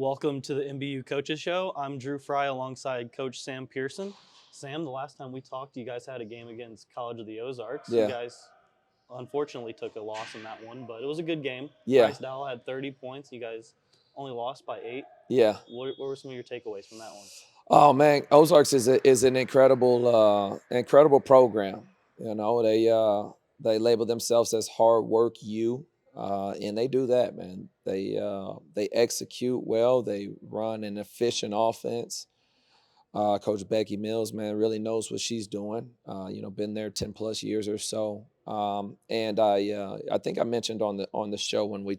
welcome to the MBU Coaches Show. I'm Drew Fry alongside Coach Sam Pearson. Sam, the last time we talked, you guys had a game against College of the Ozarks. You Yeah. guys unfortunately took a loss in that one, but it was a good game. Yeah. Bryce Dowell had 30 points. You guys only lost by 8. Yeah. What were some of your takeaways from that one? Oh man, Ozarks is an incredible program. You know, they label themselves as hard work U, and they do that, man. They execute well. They run an efficient offense. Coach Becky Mills, man, really knows what she's doing. Been there 10 plus years or so. And I think I mentioned on the show when we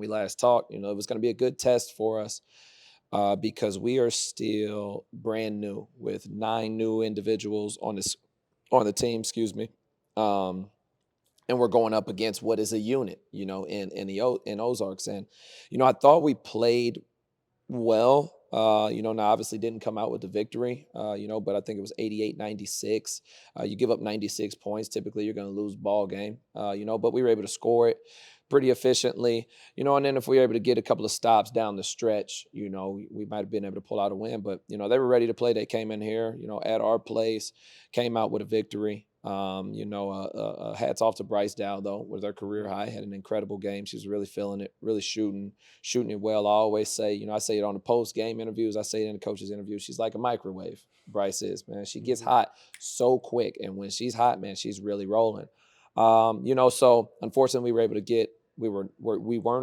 last talked, it was going to be a good test for us because we are still brand new with 9 new individuals on the team. Excuse me. And we're going up against what is a unit, in Ozarks. And I thought we played well. Now obviously didn't come out with the victory, but I think it was 88-96. You give up 96 points, typically you're going to lose ball game, but we were able to score it pretty efficiently, and then if we were able to get a couple of stops down the stretch, we might have been able to pull out a win, but, they were ready to play. They came in here, at our place, came out with a victory. Hats off to Bryce Dow though, with her career high, had an incredible game. She was really feeling it, really shooting it well. I always say, I say it on the post game interviews, I say it in the coaches interviews. She's like a microwave. Bryce is, man. She gets hot so quick, and when she's hot, man, she's really rolling. So unfortunately, we weren't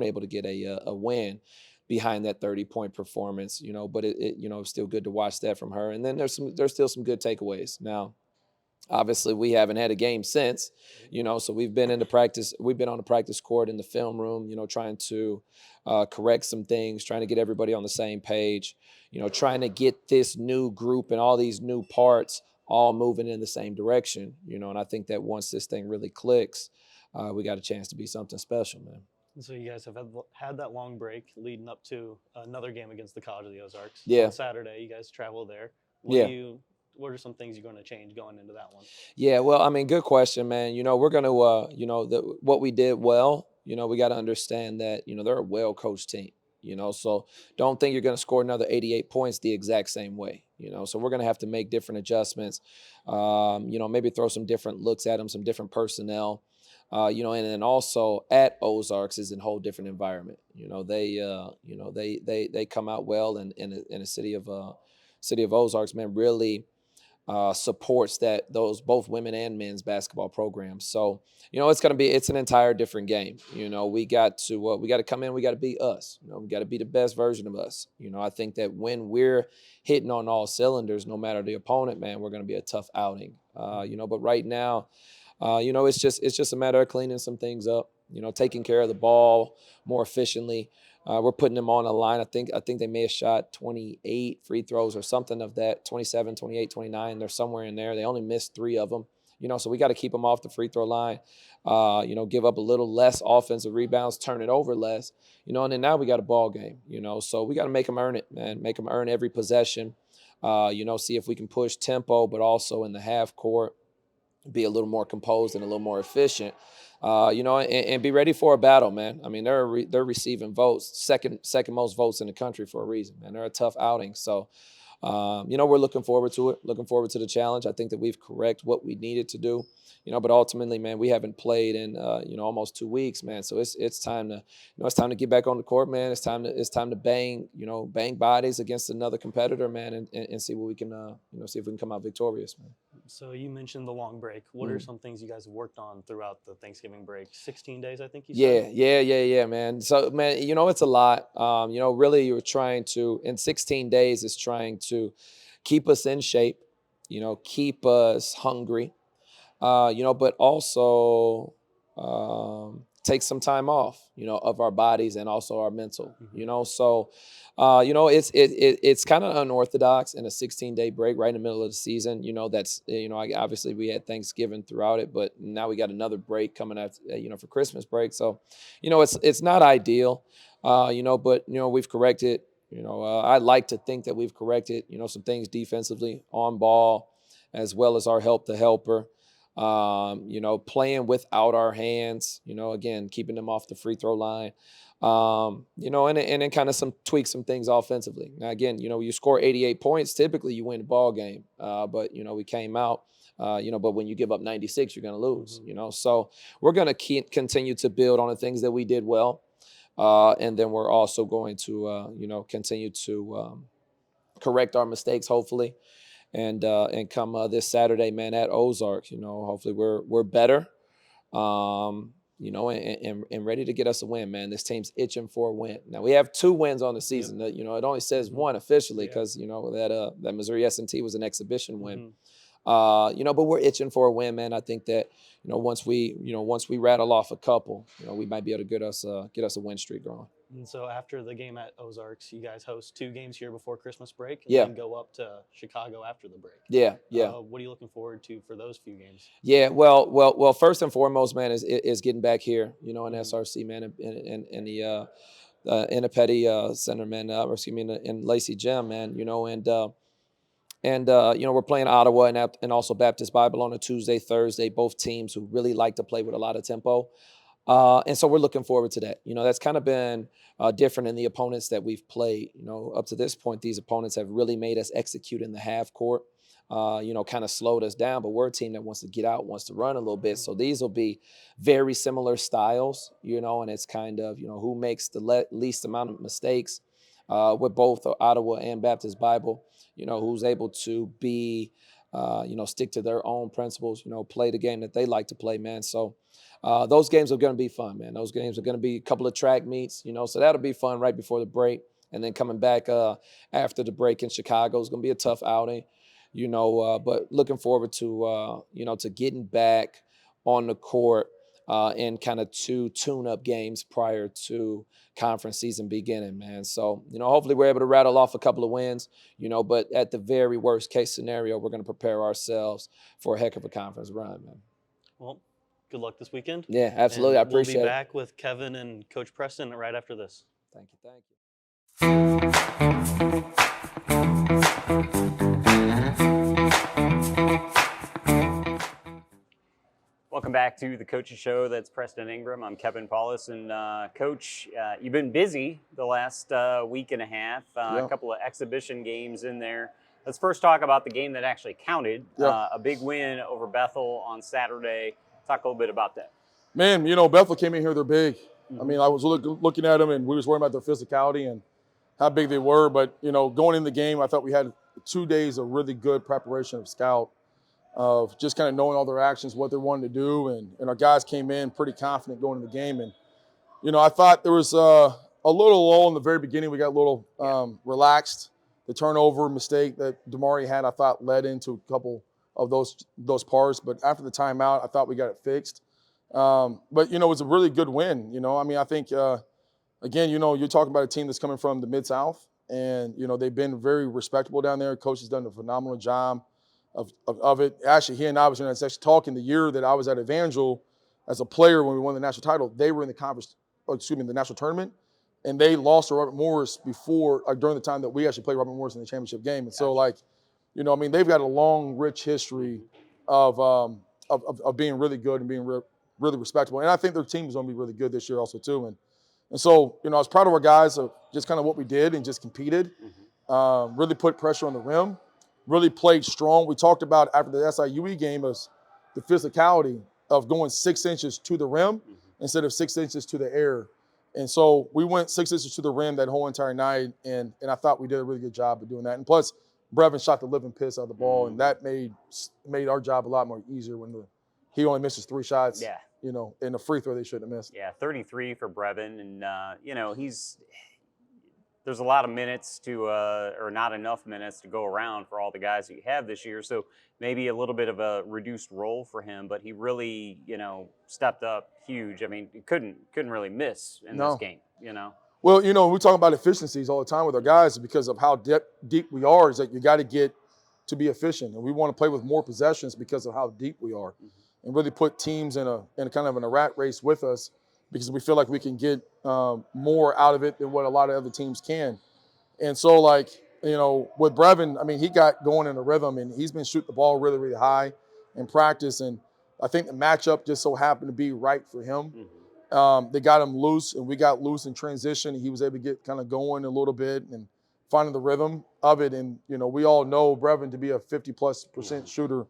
able to get a win behind that 30-point performance. But it's still good to watch that from her. And then there's still some good takeaways now. Obviously, we haven't had a game since, so we've been into practice. We've been on the practice court in the film room, trying to correct some things, trying to get everybody on the same page, trying to get this new group and all these new parts all moving in the same direction, and I think that once this thing really clicks, we got a chance to be something special, man. So you guys have had that long break leading up to another game against the College of the Ozarks. Yeah. On Saturday, you guys travel there. What are some things you're going to change going into that one? Yeah, well, I mean, good question, man. We're going to, what we did well, we got to understand that, they're a well-coached team, so don't think you're going to score another 88 points the exact same way, so we're going to have to make different adjustments, maybe throw some different looks at them, some different personnel, and then also at Ozarks is a whole different environment. They come out well in a city of Ozarks, man, really supports those both women and men's basketball programs. So, it's an entire different game. We got to come in, we got to be us. We got to be the best version of us. I think that when we're hitting on all cylinders, no matter the opponent, man, we're going to be a tough outing. But right now, it's just a matter of cleaning some things up, taking care of the ball more efficiently. We're putting them on a line. I think they may have shot 28 free throws or something of that, 27, 28, 29. They're somewhere in there. They only missed 3 of them. So we got to keep them off the free throw line, give up a little less offensive rebounds, turn it over less, and then now we got a ball game, so we got to make them earn it, man, make them earn every possession, see if we can push tempo, but also in the half court, be a little more composed and a little more efficient, and be ready for a battle, man. I mean, they're receiving votes, second most votes in the country for a reason, man. They're a tough outing. So, we're looking forward to it, looking forward to the challenge. I think that we've corrected what we needed to do, but ultimately, man, we haven't played in, almost 2 weeks, man. So it's time to, it's time to get back on the court, man. It's time to bang bodies against another competitor, man, and see what we can, see if we can come out victorious, man. So you mentioned the long break. What are some things you guys have worked on throughout the Thanksgiving break? 16 days, I think you said? Yeah, man. So, man, it's a lot. Really you're trying to, in 16 days, is trying to keep us in shape, keep us hungry, but also take some time off, of our bodies and also our mental, So, it's kind of unorthodox in a 16-day break right in the middle of the season. That's, obviously we had Thanksgiving throughout it, but now we got another break coming up, for Christmas break. So, it's not ideal, but, we've corrected, I like to think that we've corrected, some things defensively on ball, as well as our help the helper. Playing without our hands, again, keeping them off the free throw line. And then kind of some things offensively. Now, again, you score 88 points, typically you win the ball game. But we came out, but when you give up 96, you're going to lose, So we're going to continue to build on the things that we did well. And then we're also going to, continue to correct our mistakes, hopefully. And come this Saturday, man, at Ozarks, hopefully we're better. And ready to get us a win, man. This team's itching for a win. Now we have 2 wins on the season. Yep. It only says 1 officially because that Missouri S&T was an exhibition win. But we're itching for a win, man. I think that once we rattle off a couple, we might be able to get us a win streak going. And so after the game at Ozarks, you guys host 2 games here before Christmas break, and then go up to Chicago after the break. Yeah. What are you looking forward to for those few games? Yeah, well. First and foremost, man, is getting back here, in SRC, man, in the Petty Center, man. In Lacey Gym, man. We're playing Ottawa and also Baptist Bible on a Tuesday, Thursday. Both teams who really like to play with a lot of tempo. And so we're looking forward to that. That's kind of been different in the opponents that we've played. Up to this point, these opponents have really made us execute in the half court, kind of slowed us down. But we're a team that wants to get out, wants to run a little bit. So these will be very similar styles, and it's kind of, who makes the least amount of mistakes with both Ottawa and Baptist Bible, who's able to be, stick to their own principles, play the game that they like to play, man. So those games are going to be fun, man. Those games are going to be a couple of track meets, so that'll be fun right before the break. And then coming back after the break in Chicago is going to be a tough outing, but looking forward to, to getting back on the court in kind of 2 tune-up games prior to conference season beginning, man. So, hopefully we're able to rattle off a couple of wins, but at the very worst case scenario, we're going to prepare ourselves for a heck of a conference run, man. Well, good luck this weekend. Yeah, absolutely. And I appreciate it. We'll be back with Kevin and Coach Preston right after this. Thank you. Welcome back to the Coaches Show. That's Preston Ingram. I'm Kevin Paulus. And Coach, you've been busy the last week and a half, a couple of exhibition games in there. Let's first talk about the game that actually counted, a big win over Bethel on Saturday. Talk a little bit about that. Man, Bethel came in here, they're big. I mean, I was looking at them, and we was worried about their physicality and how big they were. But, going in the game, I thought we had 2 days of really good preparation of scout, of just kind of knowing all their actions, what they wanted to do. And our guys came in pretty confident going into the game. And, I thought there was a little lull in the very beginning. We got a little relaxed. The turnover mistake that Damari had, I thought, led into a couple of those parts. But after the timeout, I thought we got it fixed. But, it was a really good win. I mean, I think, again, you're talking about a team that's coming from the Mid-South. And, they've been very respectable down there. Coach has done a phenomenal job of it. Actually, he and I was actually talking the year that I was at Evangel as a player when we won the national title. They were in the national tournament, and they lost to Robert Morris before, during the time that we actually played Robert Morris in the championship game. And so, I mean, they've got a long, rich history of being really good and being really respectable. And I think their team is going to be really good this year also too. And so, I was proud of our guys of just kind of what we did and just competed, really put pressure on the rim, really played strong. We talked about after the SIUE game is the physicality of going 6 inches to the rim instead of 6 inches to the air. And so we went 6 inches to the rim that whole entire night, and I thought we did a really good job of doing that. And plus, Brevin shot the living piss out of the ball, and that made our job a lot more easier when he only misses 3 shots. Yeah. In a free throw they shouldn't have missed. Yeah, 33 for Brevin, and there's a lot of minutes or not enough minutes to go around for all the guys that you have this year. So maybe a little bit of a reduced role for him, but he really, stepped up huge. I mean, he couldn't really miss in this game, Well, we talk about efficiencies all the time with our guys because of how deep we are, is that you got to get to be efficient. And we want to play with more possessions because of how deep we are, and really put teams in a kind of in a rat race with us, because we feel like we can get more out of it than what a lot of other teams can. And so, with Brevin, I mean, he got going in a rhythm, and he's been shooting the ball really, really high in practice. And, I think the matchup just so happened to be right for him. Mm-hmm. They got him loose, and we got loose in transition. He was able to get kind of going a little bit and finding the rhythm of it. And, we all know Brevin to be a 50+% shooter.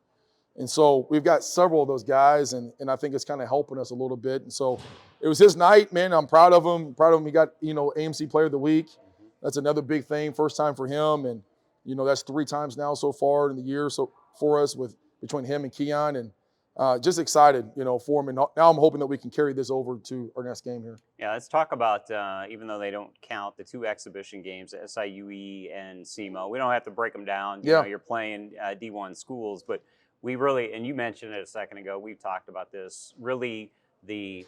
And so we've got several of those guys, and I think it's kind of helping us a little bit. And so it was his night, man. I'm proud of him. He got, AMC Player of the Week. That's another big thing, first time for him. And, that's 3 times now so far in the year so for us between him and Keon. And just excited, for him. And now I'm hoping that we can carry this over to our next game here. Yeah, let's talk about, even though they don't count, the 2 exhibition games, SIUE and SEMO. We don't have to break them down. You know, you're playing D1 schools, but we really, and you mentioned it a second ago, we've talked about this, really the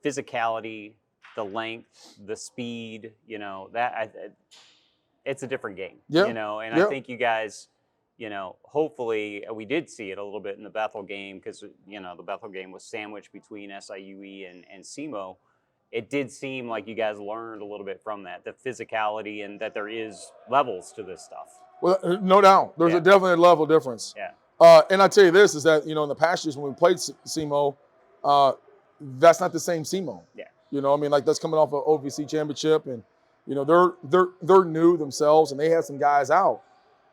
physicality, the length, the speed, it's a different game, and I think you guys, hopefully we did see it a little bit in the Bethel game because, the Bethel game was sandwiched between SIUE and SEMO. It did seem like you guys learned a little bit from that, the physicality, and that there is levels to this stuff. Well, no doubt. There's a definite level difference. Yeah. And I tell you this is that, in the past years when we played SEMO, that's not the same SEMO. Yeah. That's coming off an OVC championship, and, they're new themselves, and they had some guys out.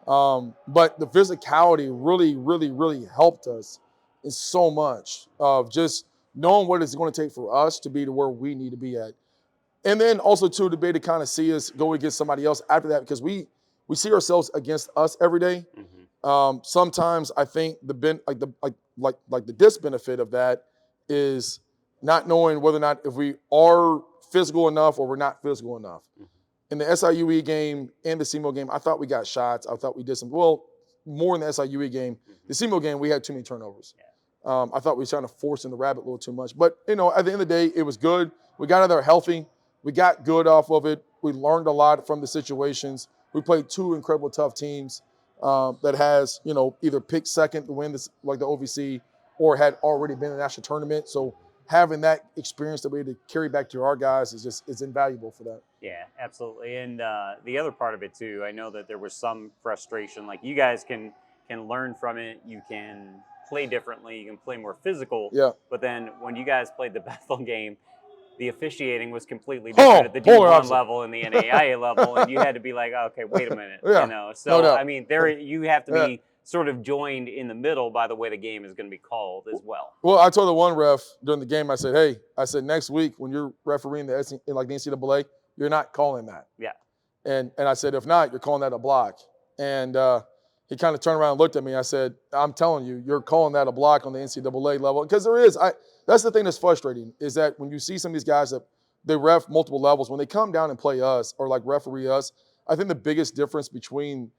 But the physicality really, really, really helped us in so much of just knowing what it's going to take for us to be to where we need to be at. And then also, too, to be able to kind of see us go against somebody else after that, because we see ourselves against us every day. Mm-hmm. Sometimes I think the disbenefit of that is not knowing whether or not if we are physical enough or we're not physical enough. Mm-hmm. In the SIUE game and the SEMO game, I thought we got shots. I thought we did more in the SIUE game. Mm-hmm. The SEMO game, we had too many turnovers. Yeah. I thought we were trying to force in the rabbit a little too much. But, at the end of the day, it was good. We got out of there healthy. We got good off of it. We learned a lot from the situations. We played 2 incredible tough teams that has, either picked second to win this, like the OVC, or had already been in the national tournament. So having that experience that we had to carry back to our guys is invaluable for that. Yeah, absolutely. And the other part of it too, I know that there was some frustration. Like, you guys can learn from it. You can play differently. You can play more physical. Yeah. But then when you guys played the Bethel game, the officiating was completely different at the D1 level and the NAIA level, and you had to be like, oh, okay, wait a minute. So no I mean, you have to be sort of joined in the middle by the way the game is going to be called as well. Well, I told the one ref during the game, I said, next week when you're refereeing the NCAA, you're not calling that. Yeah. And I said, if not, you're calling that a block. And he kind of turned around and looked at me. I said, I'm telling you, you're calling that a block on the NCAA level. Because there is. That's the thing that's frustrating, is that when you see some of these guys that they ref multiple levels, when they come down and play us or like referee us, I think the biggest difference between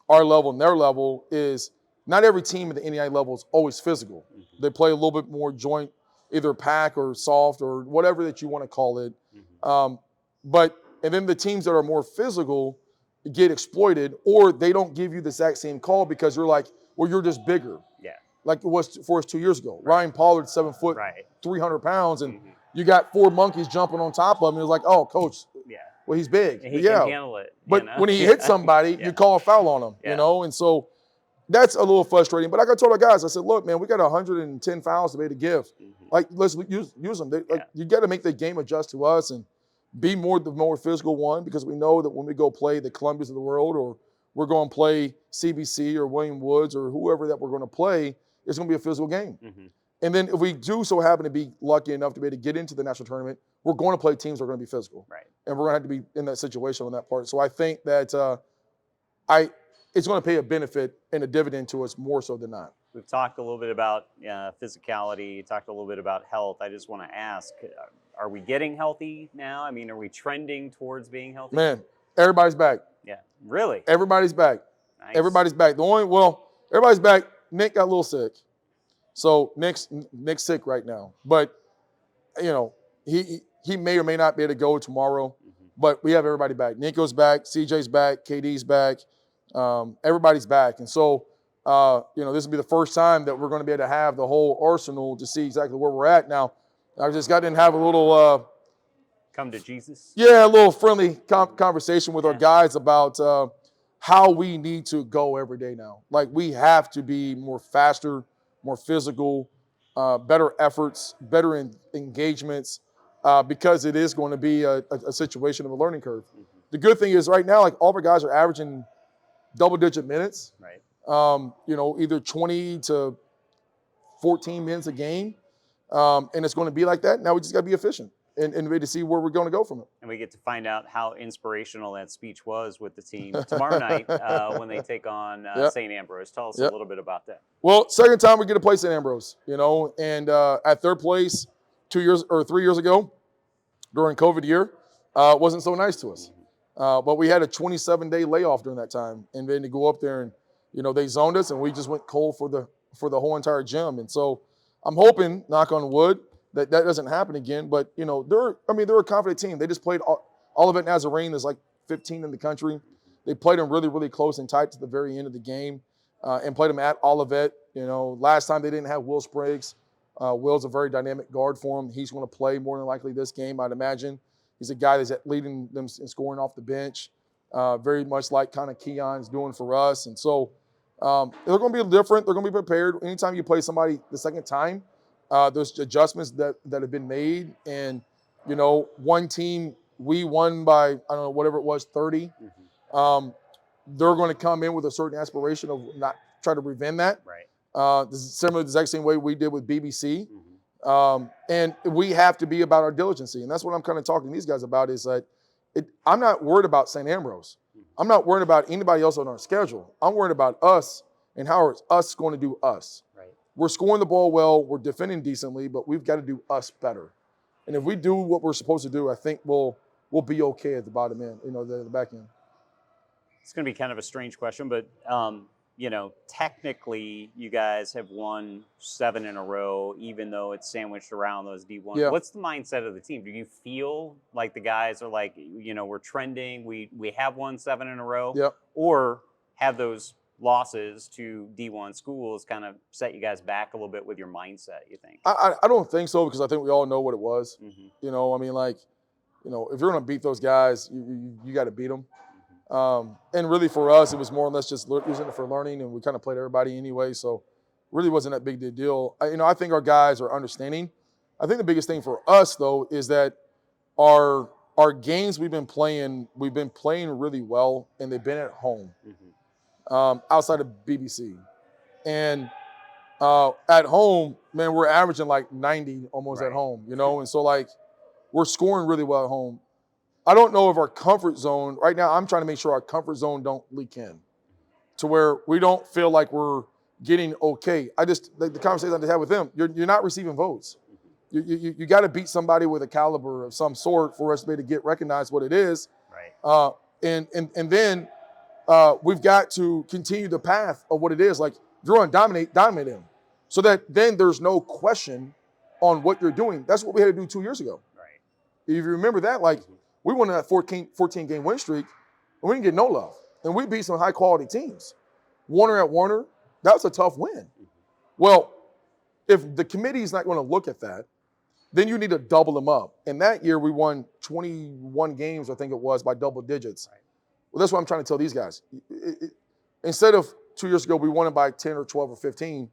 our level and their level is not every team at the NAIA level is always physical. Mm-hmm. They play a little bit more joint, either pack or soft or whatever that you want to call it. Mm-hmm. And then the teams that are more physical get exploited, or they don't give you the exact same call because you're like, well, you're just bigger. Yeah. Like it was for us 2 years ago. Right. Ryan Pollard, 7 foot, 300 pounds, and you got 4 monkeys jumping on top of him. It was like, oh, coach, well, he's big. And he can handle it. But when he hits somebody, you call a foul on him, And so that's a little frustrating. But like I told our guys, I said, look, man, we got 110 fouls to be able to give. Mm-hmm. Like, let's use them. You got to make the game adjust to us and be the more physical one, because we know that when we go play the Columbias of the world, or we're going to play CBC or William Woods or whoever that we're going to play, it's going to be a physical game. Mm-hmm. And then if we do so happen to be lucky enough to be able to get into the national tournament, we're going to play teams that are going to be physical. Right. And we're going to have to be in that situation on that part. So I think that it's going to pay a benefit and a dividend to us more so than not. We've talked a little bit about physicality, talked a little bit about health. I just want to ask, are we getting healthy now? I mean, are we trending towards being healthy? Man, everybody's back. Yeah, really? Everybody's back. Nice. Everybody's back. Everybody's back. Nick got a little sick. So Nick's sick right now. But, he may or may not be able to go tomorrow. Mm-hmm. But we have everybody back. Nico's back. CJ's back. KD's back. Everybody's back. And so, this will be the first time that we're going to be able to have the whole arsenal to see exactly where we're at. Now, I just got to have a little come to Jesus. Yeah, a little friendly conversation with our guys about how we need to go every day now. Like, we have to be more faster, more physical, better efforts, better engagements, because it is going to be a situation of a learning curve. Mm-hmm. The good thing is right now, like all of our guys are averaging double-digit minutes. Right. Either 20 to 14 minutes a game, and it's going to be like that. Now we just got to be efficient and ready to see where we're going to go from it. And we get to find out how inspirational that speech was with the team tomorrow night when they take on Yep. St. Ambrose. Tell us Yep. a little bit about that. Well, second time we get to play St. Ambrose, and at third place 3 years ago during COVID year, wasn't so nice to us. But we had a 27-day layoff during that time, and then to go up there and, they zoned us, and we just went cold for the whole entire gym. And so I'm hoping, knock on wood, that doesn't happen again. But they're a confident team. They just played Olivet Nazarene. There's like 15 in the country. They played them really, really close and tight to the very end of the game, and played them at Olivet. Last time they didn't have Will Spriggs. Will's a very dynamic guard for him. He's going to play more than likely this game, I'd imagine. He's a guy that's leading them in scoring off the bench, very much like kind of Keon's doing for us. And so they're going to be different. They're going to be prepared. Anytime you play somebody the second time, there's adjustments that have been made. And, one team, we won by, I don't know, whatever it was, 30. Mm-hmm. They're going to come in with a certain aspiration of not try to prevent that. Right. This is similar to the exact same way we did with BBC. Mm-hmm. And we have to be about our diligency. And that's what I'm kind of talking to these guys about is that I'm not worried about St. Ambrose. I'm not worried about anybody else on our schedule. I'm worried about us and how is us going to do us. Right. We're scoring the ball well. We're defending decently, but we've got to do us better. And if we do what we're supposed to do, I think we'll be okay at the bottom end, the back end. It's going to be kind of a strange question, but technically you guys have won 7 in a row, even though it's sandwiched around those D1. Yeah. What's the mindset of the team? Do you feel like the guys are like, we're trending, we have won 7 in a row? Yep. Or have those losses to D1 schools kind of set you guys back a little bit with your mindset, you think? I don't think so, because I think we all know what it was. Mm-hmm. If you're going to beat those guys, you got to beat them. And really for us, it was more or less just using it for learning, and we kind of played everybody anyway, so really wasn't that big a deal. I think our guys are understanding. I think the biggest thing for us, though, is that our games we've been playing really well, and they've been at home, outside of BBC. And at home, man, we're averaging like 90 almost Right. at home, and so like we're scoring really well at home. I don't know if our comfort zone, right now I'm trying to make sure our comfort zone don't leak in to where we don't feel like we're getting okay. The conversation I had with them, you're not receiving votes. You got to beat somebody with a caliber of some sort for us to be able to get recognized what it is. Right. And then we've got to continue the path of what it is. Like if you're going to dominate them, so that then there's no question on what you're doing. That's what we had to do 2 years ago. Right. If you remember that, like we won that 14-game win streak, and we didn't get no love. And we beat some high-quality teams. Warner at Warner, that was a tough win. Well, if the committee is not going to look at that, then you need to double them up. And that year we won 21 games, I think it was, by double digits. Right. Well, that's what I'm trying to tell these guys. Instead of 2 years ago, we won it by 10 or 12 or 15,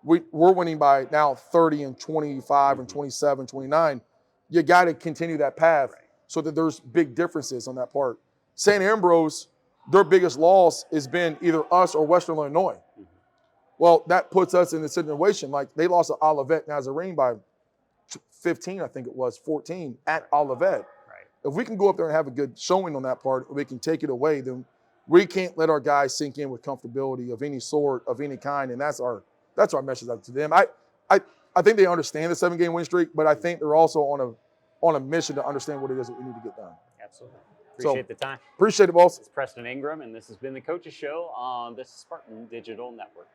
we're winning by now 30 and 25 and 27, 29. You got to continue that path. Right. So that there's big differences on that part. St. Ambrose, their biggest loss has been either us or Western Illinois. Well, that puts us in a situation like they lost to Olivet Nazarene by 15, I think it was, 14 at Olivet. Right. If we can go up there and have a good showing on that part, we can take it away, then we can't let our guys sink in with comfortability of any sort, of any kind, and that's our message up to them. I think they understand the 7-game win streak, but I think they're also on a mission to understand what it is that we need to get done. Absolutely. Appreciate the time. Appreciate it, boss. It's Preston Ingram, and this has been the Coaches Show on the Spartan Digital Network.